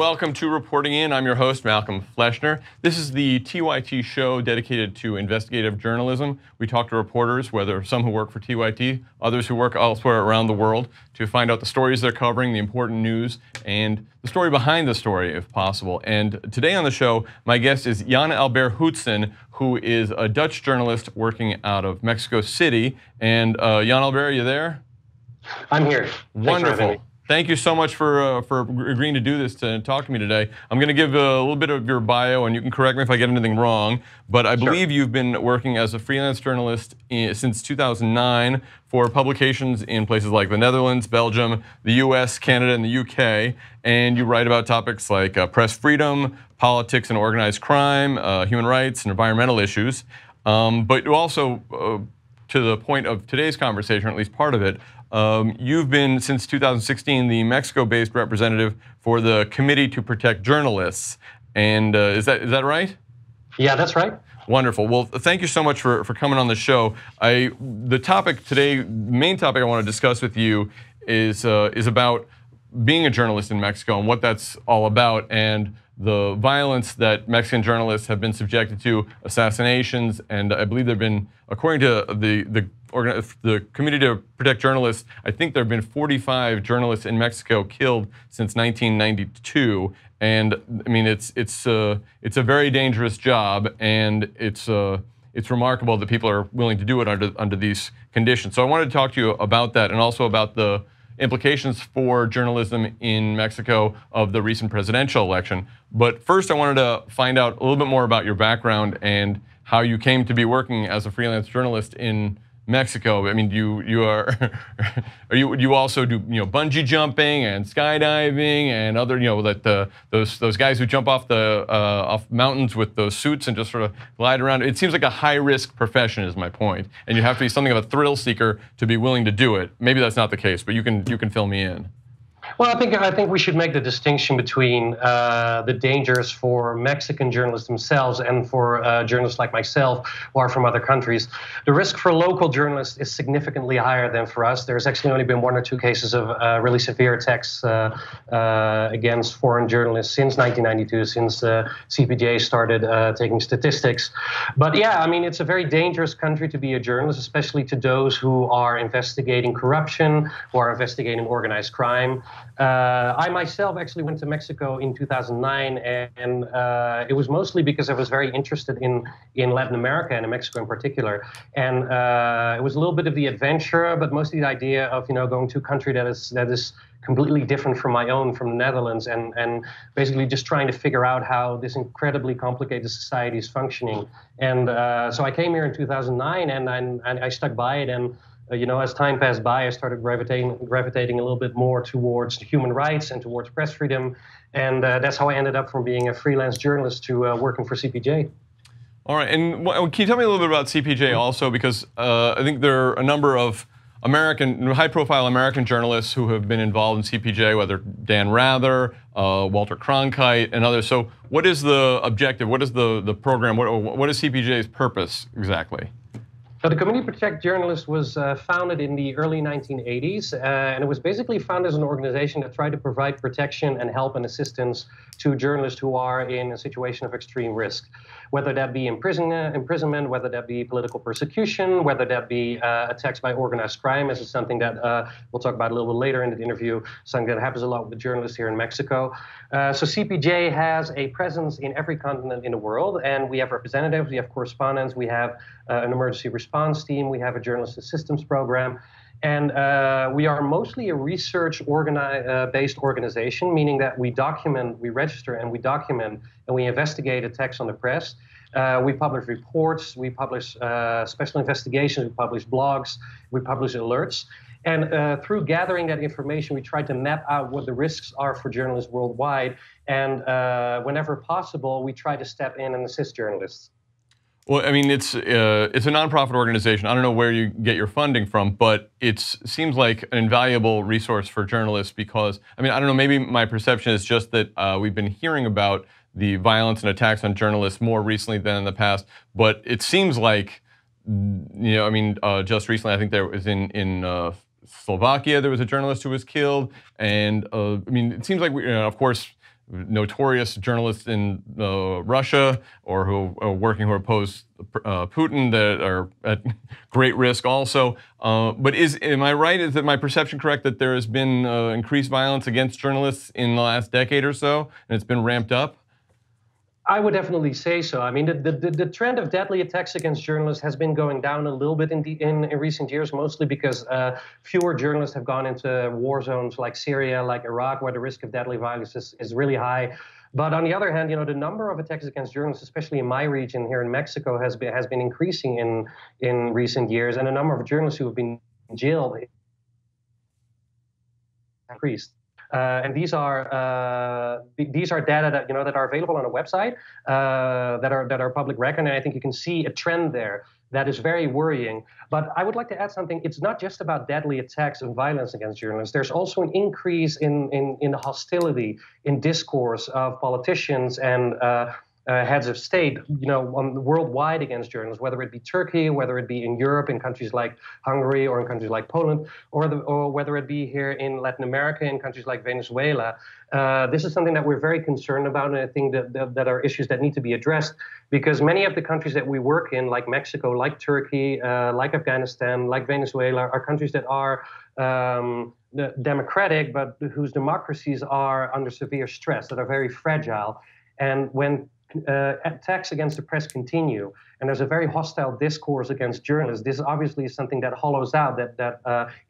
welcome to Reporting In. I'm your host, Malcolm Fleschner. This is the TYT show dedicated to investigative journalism. We talk to reporters, whether some who work for TYT, others who work elsewhere around the world, to find out the stories they're covering, the important news, and the story behind the story, if possible. And today on the show, my guest is Jan-Albert Hootsen, who is a Dutch journalist working out of Mexico City. And Jan-Albert, are you there? I'm here. Wonderful. Thank you so much for agreeing to do this, to talk to me today. I'm going to give a little bit of your bio, and you can correct me if I get anything wrong. But I believe you've been working as a freelance journalist since 2009 for publications in places like the Netherlands, Belgium, the US, Canada, and the UK. And you write about topics like press freedom, politics and organized crime, human rights, and environmental issues. But you also, to the point of today's conversation, or at least part of it, you've been, since 2016, the Mexico-based representative for the Committee to Protect Journalists. And is that right? Yeah, that's right. Wonderful. Well, thank you so much for coming on the show. The topic today, the main topic I want to discuss with you is about being a journalist in Mexico and what that's all about, and the violence that Mexican journalists have been subjected to, assassinations, and I believe there have been, according to the Committee to Protect Journalists, I think there have been 45 journalists in Mexico killed since 1992. And I mean, it's a very dangerous job, and it's remarkable that people are willing to do it under these conditions. So I wanted to talk to you about that, and also about the implications for journalism in Mexico of the recent presidential election. But first, I wanted to find out a little bit more about your background and how you came to be working as a freelance journalist in Mexico. I mean, you also do bungee jumping and skydiving and other those guys who jump off off mountains with those suits and just sort of glide around. It seems like a high risk profession, is my point, and you have to be something of a thrill seeker to be willing to do it. Maybe that's not the case, but you can fill me in. Well, I think we should make the distinction between the dangers for Mexican journalists themselves and for journalists like myself who are from other countries. The risk for local journalists is significantly higher than for us. There's actually only been 1 or 2 cases of really severe attacks against foreign journalists since 1992, since CPJ started taking statistics. But yeah, I mean, it's a very dangerous country to be a journalist, especially to those who are investigating corruption, who are investigating organized crime. I myself actually went to Mexico in 2009, and it was mostly because I was very interested in Latin America and in Mexico in particular. And it was a little bit of the adventure, but mostly the idea of going to a country that is completely different from my own, from the Netherlands, and basically just trying to figure out how this incredibly complicated society is functioning. And so I came here in 2009, and I stuck by it. And as time passed by, I started gravitating a little bit more towards human rights and towards press freedom, and that's how I ended up from being a freelance journalist to working for CPJ. All right, and can you tell me a little bit about CPJ also, because I think there are a number of high-profile American journalists who have been involved in CPJ, whether Dan Rather, Walter Cronkite, and others. So what is the objective? What is the program? What is CPJ's purpose exactly? So the Committee to Protect Journalists was founded in the early 1980s, and it was basically founded as an organization that tried to provide protection and help and assistance to journalists who are in a situation of extreme risk, whether that be imprisonment, whether that be political persecution, whether that be attacks by organized crime, as is something that we'll talk about a little bit later in the interview, something that happens a lot with journalists here in Mexico. So CPJ has a presence in every continent in the world, and we have representatives, we have correspondents, we have an emergency response team, we have a journalist assistance program, and we are mostly a research-based organization, meaning that we register and we document and we investigate attacks on the press. We publish reports, we publish special investigations, we publish blogs, we publish alerts. And through gathering that information, we try to map out what the risks are for journalists worldwide. And whenever possible, we try to step in and assist journalists. Well, I mean, it's a nonprofit organization. I don't know where you get your funding from, but it seems like an invaluable resource for journalists because, I mean, I don't know, maybe my perception is just that we've been hearing about the violence and attacks on journalists more recently than in the past, but it seems like, I mean, just recently, I think there was in Slovakia, there was a journalist who was killed, and I mean, it seems like, of course, notorious journalists in Russia or who are who oppose Putin that are at great risk also. But am I right? Is my perception correct that there has been increased violence against journalists in the last decade or so, and it's been ramped up? I would definitely say so. I mean, the trend of deadly attacks against journalists has been going down a little bit in recent years, mostly because fewer journalists have gone into war zones like Syria, like Iraq, where the risk of deadly violence is really high. But on the other hand, the number of attacks against journalists, especially in my region here in Mexico, has been increasing in recent years, and the number of journalists who have been jailed increased. And these are data that that are available on a website that are public record, and I think you can see a trend there that is very worrying. But I would like to add something. It's not just about deadly attacks and violence against journalists. There's also an increase in the hostility in discourse of politicians and heads of state, worldwide against journalists, whether it be Turkey, whether it be in Europe, in countries like Hungary, or in countries like Poland, or whether it be here in Latin America, in countries like Venezuela. This is something that we're very concerned about, and I think that are issues that need to be addressed, because many of the countries that we work in, like Mexico, like Turkey, like Afghanistan, like Venezuela, are countries that are democratic, but whose democracies are under severe stress, that are very fragile. And when attacks against the press continue, and there's a very hostile discourse against journalists, this obviously is something that hollows out, that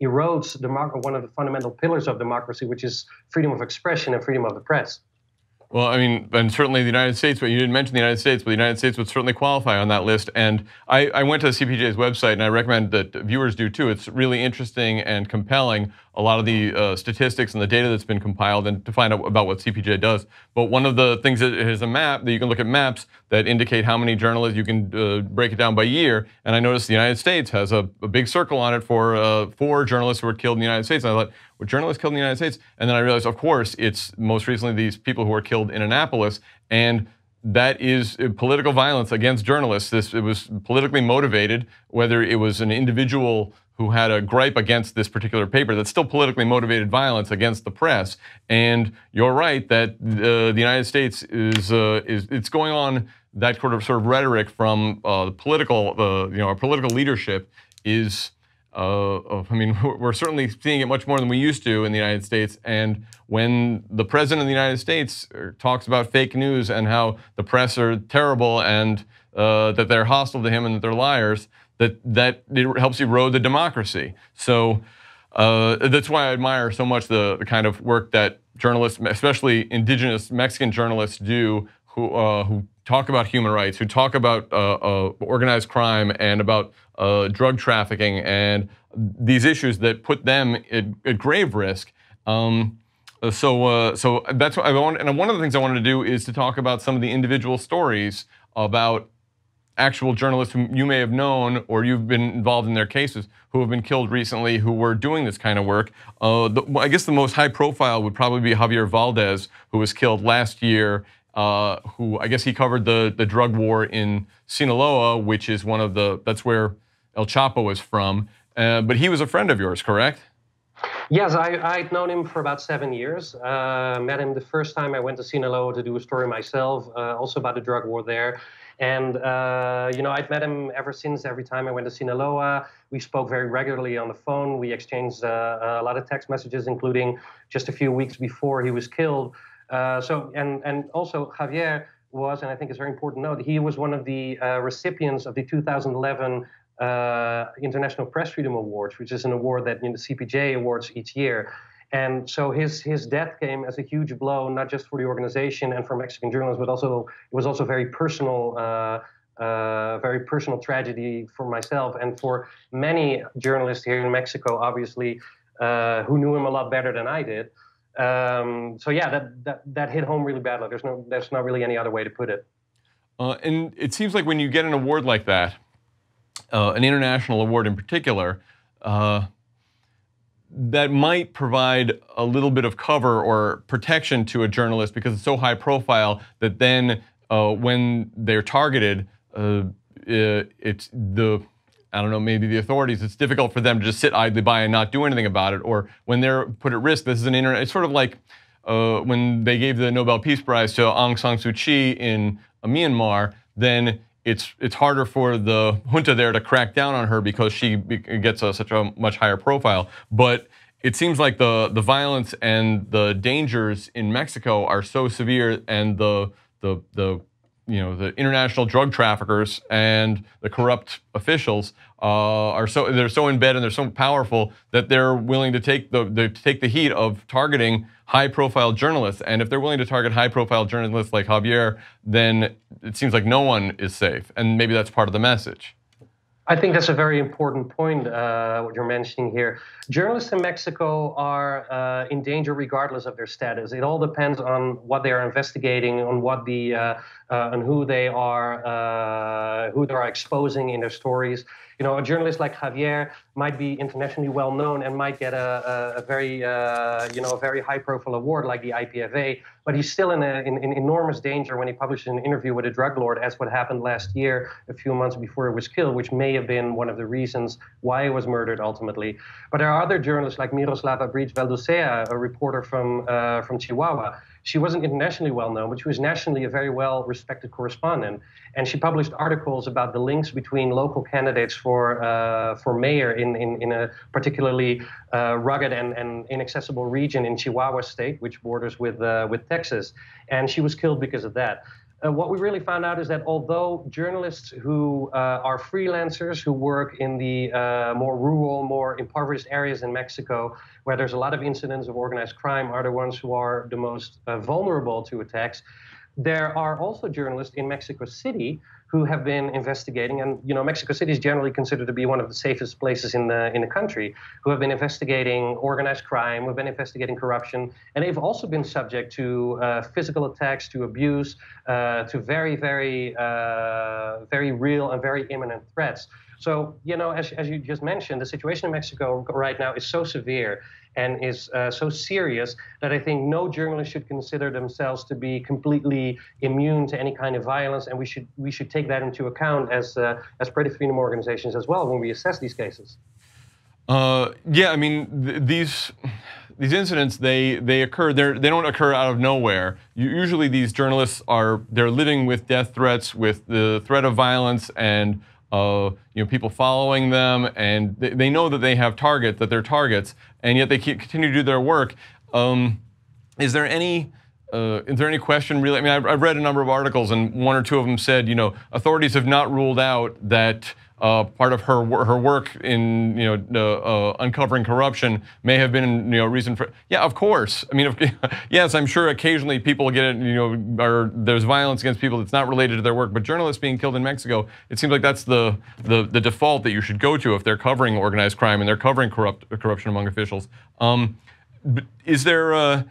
erodes one of the fundamental pillars of democracy, which is freedom of expression and freedom of the press. Well, I mean, and certainly the United States, but you didn't mention the United States, but the United States would certainly qualify on that list. And I went to the CPJ's website, and I recommend that viewers do too. It's really interesting and compelling, a lot of the statistics and the data that's been compiled, and to find out about what CPJ does. But one of the things that is a map, that you can look at maps that indicate how many journalists, you can break it down by year. And I noticed the United States has a big circle on it for 4 journalists who were killed in the United States. And I thought, were journalists killed in the United States? And then I realized, of course, it's most recently these people who were killed in Annapolis, and that is political violence against journalists. It was politically motivated, whether it was an individual who had a gripe against this particular paper. That's still politically motivated violence against the press. And you're right that the United States it's going on, that sort of rhetoric from the political, our political leadership is. I mean, we're certainly seeing it much more than we used to in the United States. And when the president of the United States talks about fake news and how the press are terrible and that they're hostile to him and that they're liars, that it helps erode the democracy. So that's why I admire so much the kind of work that journalists, especially indigenous Mexican journalists, do, who talk about human rights, who talk about organized crime and about drug trafficking and these issues that put them at grave risk. So that's what I want. And one of the things I wanted to do is to talk about some of the individual stories about actual journalists whom you may have known or you've been involved in their cases who have been killed recently, who were doing this kind of work. I guess the most high profile would probably be Javier Valdez, who was killed last year. Who I guess he covered the drug war in Sinaloa, which is that's where El Chapo was from. But he was a friend of yours, correct? Yes, I'd known him for about 7 years. Met him the first time I went to Sinaloa to do a story myself, also about the drug war there. And I'd met him ever since. Every time I went to Sinaloa, we spoke very regularly on the phone. We exchanged a lot of text messages, including just a few weeks before he was killed. And also Javier was, and I think it's very important to note, he was one of the recipients of the 2011 International Press Freedom Awards, which is an award that the CPJ awards each year. And so his death came as a huge blow, not just for the organization and for Mexican journalists, but also it was also very personal tragedy for myself and for many journalists here in Mexico, obviously, who knew him a lot better than I did. So yeah, that hit home really badly. There's not really any other way to put it. And it seems like when you get an award like that, an international award in particular, that might provide a little bit of cover or protection to a journalist because it's so high profile that then when they're targeted, it's I don't know, maybe the authorities, it's difficult for them to just sit idly by and not do anything about it. Or when they're put at risk, this is it's sort of like when they gave the Nobel Peace Prize to Aung San Suu Kyi in Myanmar, then it's harder for the junta there to crack down on her because she gets such a much higher profile. But it seems like the violence and the dangers in Mexico are so severe, and the international drug traffickers and the corrupt officials they're so in bed and they're so powerful that they're willing to take the heat of targeting high-profile journalists. And if they're willing to target high-profile journalists like Javier, then it seems like no one is safe. And maybe that's part of the message. I think that's a very important point, what you're mentioning here. Journalists in Mexico are in danger regardless of their status. It all depends on what they are investigating, on on who they are exposing in their stories. You know, a journalist like Javier might be internationally well known and might get a very high-profile award like the IPFA, but he's still in enormous danger when he publishes an interview with a drug lord, as what happened last year, a few months before he was killed, which may have been one of the reasons why he was murdered ultimately. But there are other journalists like Miroslava Breach-Valdosea, a reporter from Chihuahua. She wasn't internationally well known, but she was nationally a very well-respected correspondent. And she published articles about the links between local candidates for mayor in a particularly rugged and inaccessible region in Chihuahua State, which borders with Texas. And she was killed because of that. What we really found out is that although journalists who are freelancers, who work in the more rural, more impoverished areas in Mexico, where there's a lot of incidents of organized crime, are the ones who are the most vulnerable to attacks, there are also journalists in Mexico City who have been investigating, and Mexico City is generally considered to be one of the safest places in the country, who have been investigating organized crime, who have been investigating corruption, and they've also been subject to physical attacks, to abuse, to very, very, very real and very imminent threats. So, as you just mentioned, the situation in Mexico right now is so severe and is so serious that I think no journalist should consider themselves to be completely immune to any kind of violence, and we should take that into account as press freedom organizations as well when we assess these cases. Yeah, I mean these incidents they occur. They don't occur out of nowhere. Usually these journalists they're living with death threats, with the threat of violence, and people following them, and they know that they have that they're targets, and yet they continue to do their work. Is there any question really? I mean, I've read a number of articles, and one or two of them said, authorities have not ruled out that part of her work in uncovering corruption may have been a reason for. Yeah, of course. I mean, yes, I'm sure occasionally people get there's violence against people that's not related to their work. But journalists being killed in Mexico, it seems like that's the default that you should go to if they're covering organized crime and they're covering corruption among officials. Is there are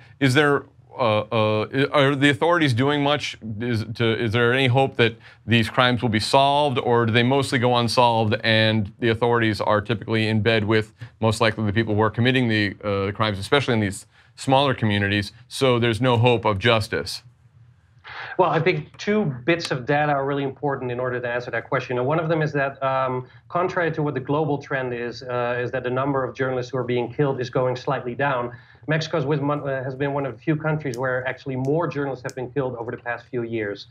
the authorities doing much? Is there any hope that these crimes will be solved, or do they mostly go unsolved and the authorities are typically in bed with most likely the people who are committing the crimes, especially in these smaller communities, so there's no hope of justice? Well, I think two bits of data are really important in order to answer that question. And one of them is that, contrary to what the global trend is that the number of journalists who are being killed is going slightly down. Mexico has been one of the few countries where actually more journalists have been killed over the past few years.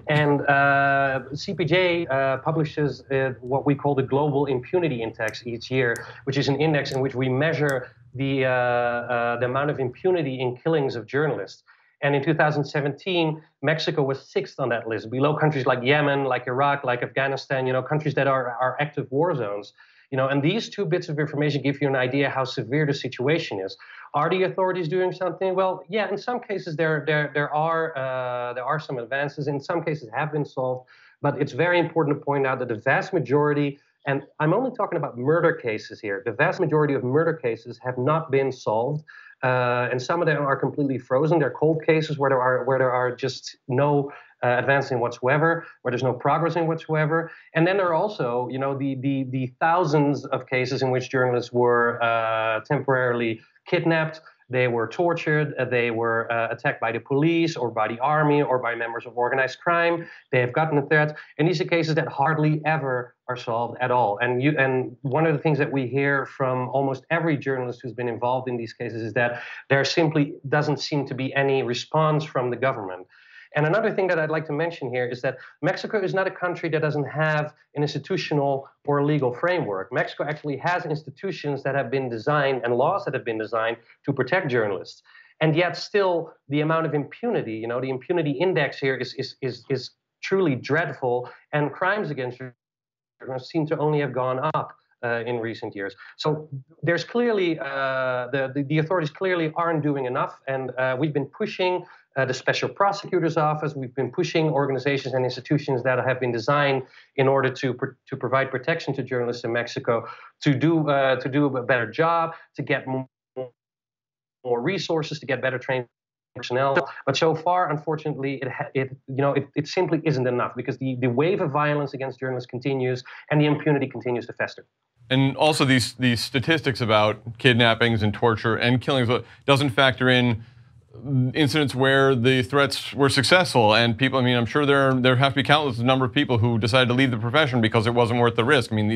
And CPJ publishes what we call the Global Impunity Index each year, which is an index in which we measure the amount of impunity in killings of journalists. And in 2017, Mexico was 6th on that list, below countries like Yemen, like Iraq, like Afghanistan, countries that are active war zones. And these two bits of information give you an idea how severe the situation is. Are the authorities doing something? Well, yeah, in some cases there are some advances. In some cases have been solved, but it's very important to point out that the vast majority, and I'm only talking about murder cases here, the vast majority of murder cases have not been solved. And some of them are completely frozen. They're cold cases where there are just no advancing whatsoever, where there's no progress in whatsoever. And then there are also, the thousands of cases in which journalists were temporarily kidnapped, they were tortured, they were attacked by the police or by the army or by members of organized crime. They have gotten a threat. And these are cases that hardly ever are solved at all. And one of the things that we hear from almost every journalist who's been involved in these cases is that there simply doesn't seem to be any response from the government. And another thing that I'd like to mention here is that Mexico is not a country that doesn't have an institutional or legal framework. Mexico actually has institutions that have been designed and laws that have been designed to protect journalists. And yet still the amount of impunity, the impunity index here is truly dreadful, and crimes against journalists seem to only have gone up in recent years. So there's clearly, the authorities clearly aren't doing enough, and we've been pushing the Special Prosecutor's Office, we've been pushing organizations and institutions that have been designed in order to provide protection to journalists in Mexico to do a better job, to get more resources, to get better trained personnel. But so far, unfortunately, it simply isn't enough, because the wave of violence against journalists continues and the impunity continues to fester. And also these statistics about kidnappings and torture and killings doesn't factor in incidents where the threats were successful, and people, I mean, I'm sure there have to be countless number of people who decided to leave the profession because it wasn't worth the risk. I mean,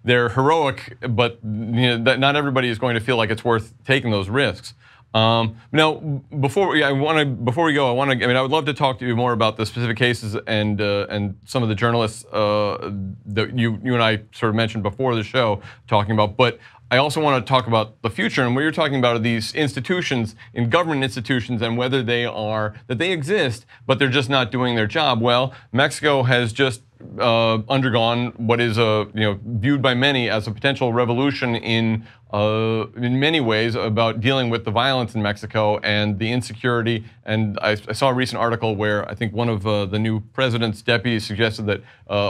they're heroic, but not everybody is going to feel like it's worth taking those risks. Now, before we go, I would love to talk to you more about the specific cases and some of the journalists that you and I sort of mentioned before the show talking about. But I also want to talk about the future, and what you're talking about are these institutions, in government institutions, and whether they exist, but they're just not doing their job. Well, Mexico has just undergone what is viewed by many as a potential revolution in many ways about dealing with the violence in Mexico and the insecurity. And I saw a recent article where I think one of the new president's deputies suggested that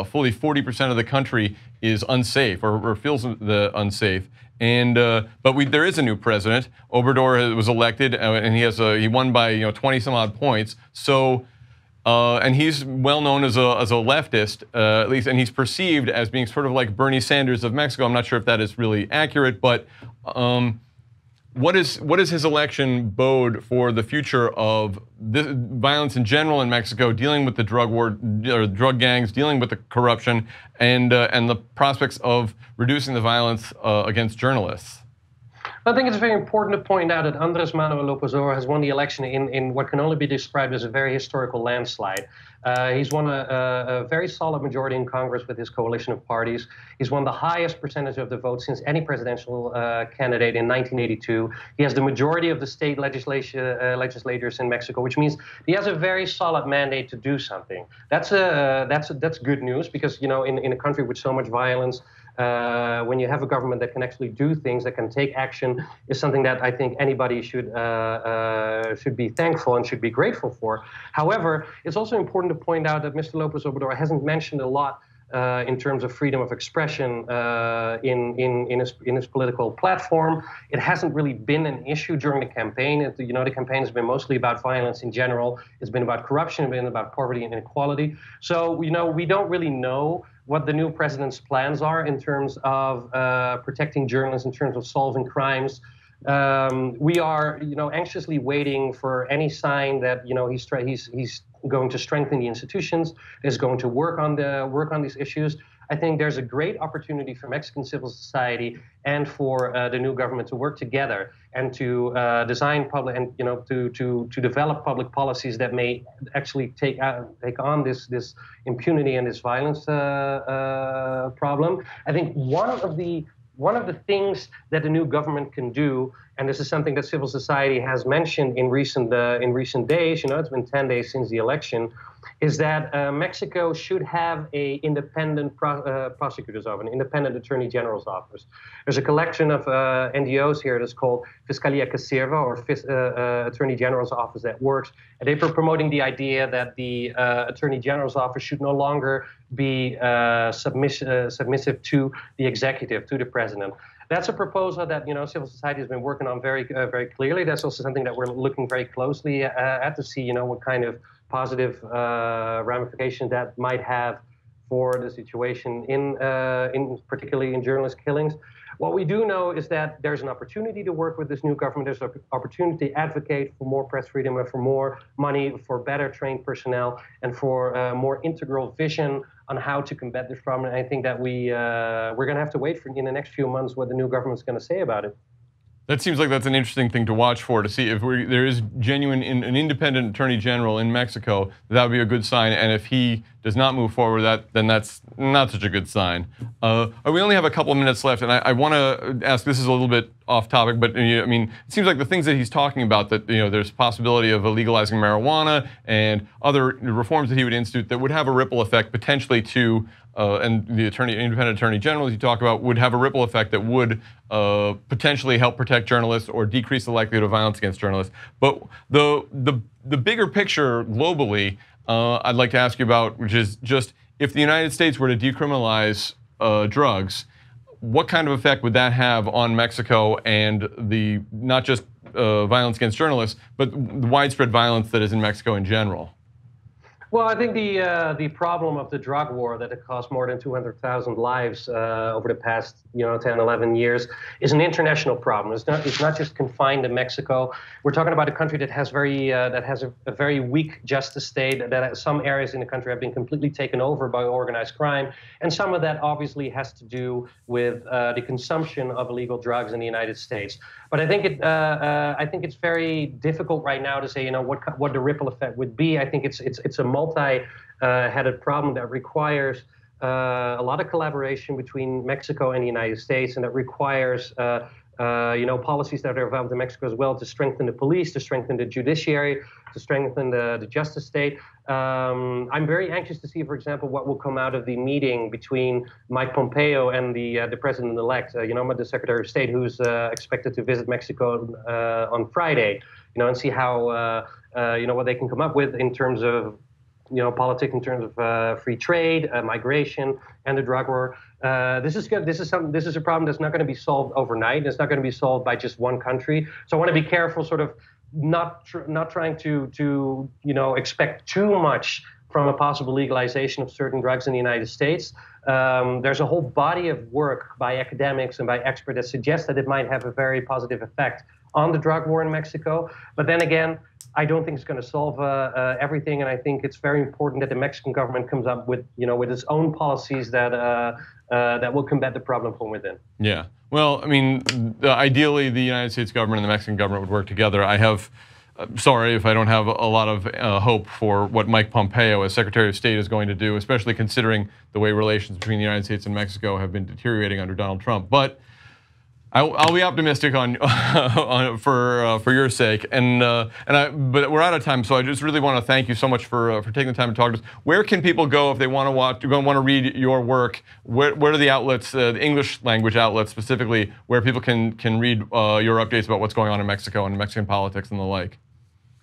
fully 40% of the country is unsafe or feels unsafe. And but there is a new president. Obrador was elected, and he won by 20 some odd points. So. And he's well known as a leftist, at least, and he's perceived as being sort of like Bernie Sanders of Mexico. I'm not sure if that is really accurate, but what is his election bode for the future of this violence in general in Mexico, dealing with the drug war, or drug gangs, dealing with the corruption, and the prospects of reducing the violence against journalists? I think it's very important to point out that Andrés Manuel López Obrador has won the election in what can only be described as a very historical landslide. He's won a very solid majority in Congress with his coalition of parties. He's won the highest percentage of the vote since any presidential candidate in 1982. He has the majority of the state legislators in Mexico, which means he has a very solid mandate to do something. That's good news, because in a country with so much violence, when you have a government that can actually do things, that can take action, is something that I think anybody should be thankful and should be grateful for. However, it's also important to point out that Mr. López Obrador hasn't mentioned a lot in terms of freedom of expression in his political platform. It hasn't really been an issue during the campaign. The campaign has been mostly about violence in general. It's been about corruption, it's been about poverty and inequality. So we don't really know what the new president's plans are in terms of protecting journalists, in terms of solving crimes. We are, anxiously waiting for any sign that he's going to strengthen the institutions, is going to work on these issues. I think there's a great opportunity for Mexican civil society and for the new government to work together and to design public and to develop public policies that may actually take on this impunity and this violence problem. I think one of the things that the new government can do, and this is something that civil society has mentioned in recent days, it's been 10 days since the election, is that Mexico should have an independent prosecutor's office, an independent attorney general's office. There's a collection of NGOs here that's called Fiscalía que Sirva, or Attorney General's Office that works. And they're promoting the idea that the Attorney General's Office should no longer be submissive to the executive, to the president. That's a proposal that civil society has been working on very clearly. That's also something that we're looking very closely at to see what kind of positive ramifications that might have for the situation in particularly in journalist killings. What we do know is that there's an opportunity to work with this new government. There's an opportunity to advocate for more press freedom and for more money, for better trained personnel, and for a more integral vision on how to combat this problem. And I think that we're going to have to wait for in the next few months what the new government's going to say about it. That seems like that's an interesting thing to watch for, to see if there is genuine an independent attorney general in Mexico. That would be a good sign, and if he does not move forward with that, then that's not such a good sign. We only have a couple of minutes left, and I want to ask, this is a little bit off topic, but I mean, it seems like the things that he's talking about, that there's possibility of legalizing marijuana and other reforms that he would institute that would have a ripple effect potentially to and the independent attorney general, as you talk about, would have a ripple effect that would potentially help protect journalists or decrease the likelihood of violence against journalists. But the bigger picture globally, I'd like to ask you about, which is just if the United States were to decriminalize drugs, what kind of effect would that have on Mexico and the not just violence against journalists, but the widespread violence that is in Mexico in general? Well, I think the problem of the drug war that it cost more than 200,000 lives over the past 10, 11 years is an international problem. It's not just confined to Mexico. We're talking about a country that has a very weak justice state. That some areas in the country have been completely taken over by organized crime, and some of that obviously has to do with the consumption of illegal drugs in the United States. But I think it's very difficult right now to say what the ripple effect would be. I think it's a multi-headed problem that requires a lot of collaboration between Mexico and the United States, and that requires policies that are developed in Mexico as well to strengthen the police, to strengthen the judiciary, to strengthen the justice state. I'm very anxious to see, for example, what will come out of the meeting between Mike Pompeo and the president-elect, the Secretary of State, who's expected to visit Mexico on Friday, and see how what they can come up with in terms of politics, in terms of free trade, migration, and the drug war. This is good. This is a problem that's not going to be solved overnight. It's not going to be solved by just one country. So I want to be careful, sort of not trying to expect too much from a possible legalization of certain drugs in the United States. There's a whole body of work by academics and by experts that suggests that it might have a very positive effect on the drug war in Mexico. But then again, I don't think it's going to solve everything, and I think it's very important that the Mexican government comes up with its own policies that will combat the problem from within. Yeah. Well, I mean, ideally, the United States government and the Mexican government would work together. Sorry if I don't have a lot of hope for what Mike Pompeo as Secretary of State is going to do, especially considering the way relations between the United States and Mexico have been deteriorating under Donald Trump. But I'll be optimistic for your sake, but we're out of time. So I just really want to thank you so much for taking the time to talk to us. Where can people go if they want to read your work? Where are the outlets, the English language outlets specifically, where people can read your updates about what's going on in Mexico and Mexican politics and the like?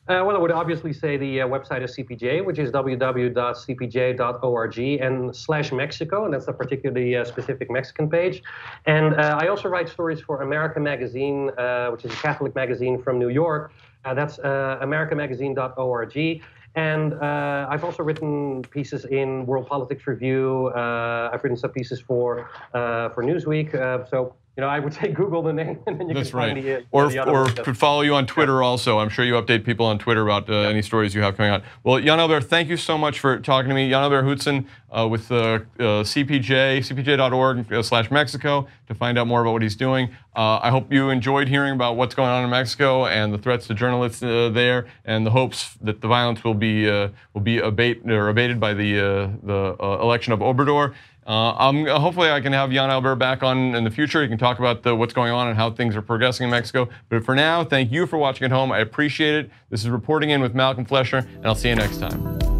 Well, I would obviously say the website of CPJ, which is www.cpj.org and /Mexico, and that's a particularly specific Mexican page. And I also write stories for America Magazine, which is a Catholic magazine from New York. That's americamagazine.org. And I've also written pieces in World Politics Review. I've written some pieces for Newsweek. So I would say Google the name, and then you can find the or could follow you on Twitter also. I'm sure you update people on Twitter about any stories you have coming out. Well, Jan-Albert, thank you so much for talking to me. Jan-Albert Hootsen with cpj.org/Mexico to find out more about what he's doing. I hope you enjoyed hearing about what's going on in Mexico and the threats to journalists there, and the hopes that the violence will be abated by the election of Obrador. Hopefully I can have Jan-Albert back on in the future. He can talk about what's going on and how things are progressing in Mexico. But for now, thank you for watching at home. I appreciate it. This is Reporting In with Malcolm Fleschner, and I'll see you next time.